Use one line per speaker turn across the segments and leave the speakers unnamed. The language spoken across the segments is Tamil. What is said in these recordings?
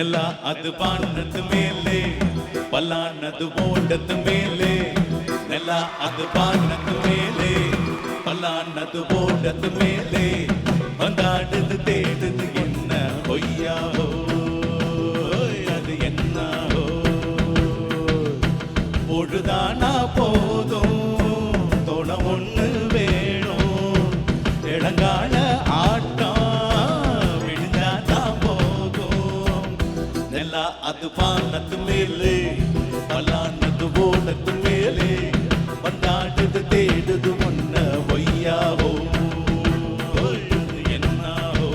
ನೆಲ ಅದು ಬಾಣದ ಮೇಲೆ ಪಲಾನದು ಓಟದ ಮೇಲೆ ನೆಲ ಅದು ಬಾಣದ ಮೇಲೆ பலானது ஓடது மேலே வந்தாடுது தேடுது என்ன பொய்யாவோ அது என்னவோ பொழுதானா போதும் தொட ஒண்ணு வேணும் இளங்கால ஆட்டம் விழுந்தாதான் போகும் நெல்லா அது பானத்து மேலே பலானது ஓடது மேலே வந்தாடுது தேடுது ஒன்ன பொய்யாவோ என்னாவோ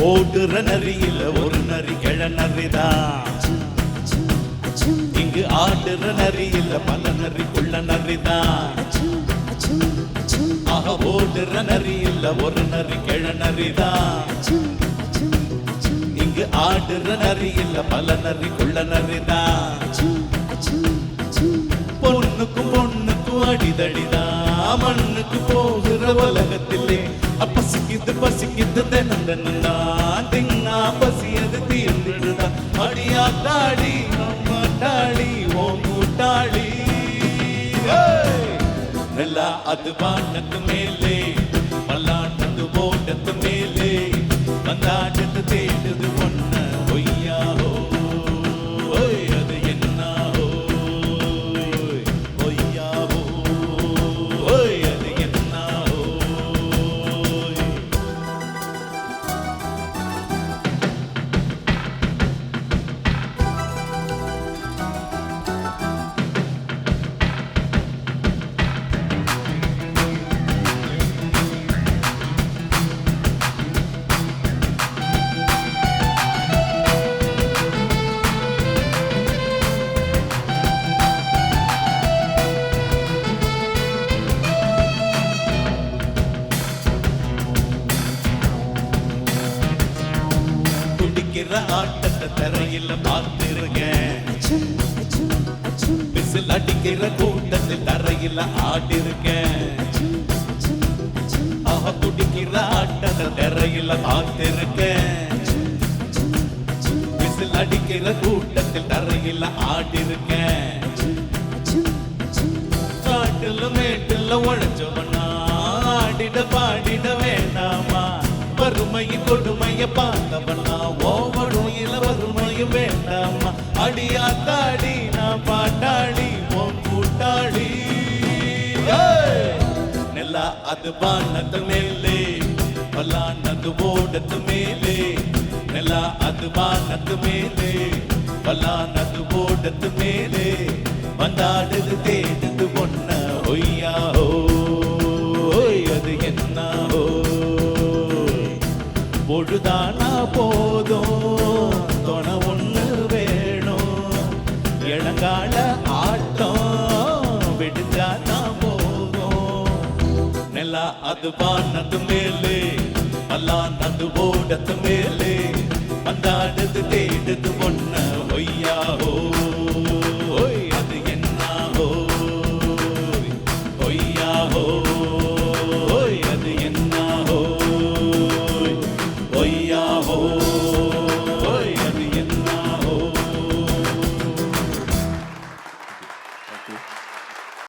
ஓடுற நரியில ஒரு நரி கிழநரிதான் இங்கு ஆடுற நரியில பல நரிக்குள்ள நரிதான் ஆக ஓடுற நரியில ஒரு நரி கிழநரிதான் இங்கு ஆடுற நரியில பல நரிக்குள்ள நரிதான் பொண்ணுக்கும் பொண்ணுக்கும் அடிதடிதான் மண்ணுக்கு போகிற உலகத்திலே பசிக்குது பசிக்குது தினம் தின்னா பசியது தீர்ந்துடுதா அடியாத்தாடி நம்மாட்டாளி ஓ கூட்டாளி நல்லா அது வானத்து மேலே பல்லாண்டது ஓட்டத்து மேலே வந்தாட்டத்து தேடுது ஒன்ன பொய்யாவோ அது என்னாவோ பொய்யாவோ அது என்னாவோ ஆட்டத்தை தரையில் பார்த்திருக்கேன் பிசில் அடிக்கிற கூட்டத்தில் தரையில் ஆடிருக்கேன் ஆக குடிக்கிற ஆட்டத்தை தரையில் பார்த்திருக்கேன் பிசில் அடிக்கிற கூட்டத்தில் தரையில் ஆடிருக்கேன் காட்டுல மேட்டுல உழைச்சவனா ஆடிட பாடிட வேண்டாமா வறுமையின் கொடுமைய பார்த்தவனா ஓவடும் இல வறுமையும் வேண்டாமா அடியாத்தாடி நான் பாட்டாளி உன் கூட்டாளி நெல்லா அது பானத்து மேலே பல்லானது ஓடத்து மேலே நெல்லா அது பானத்து மேலே பல்லானது ஓடத்து மேலே வந்தாடுது தேடுது ஒன்ன ஒய்யாஹோ அது என்னாஹோ பொழுதானா போதும் தொண ஒண்ணு வேணும் இளங்கால ஆட்டம் விடுஞ்சானா போகும் நெல்லா அது வானது மேலே பல்லானது ஓடத்து மேலே வந்தாடுது தேடுது ஒன்ன ஒய்யாஹோ அது என்னாஹோ ஒய்யாஹோ அது என்னாஹோ பொய்யாவோ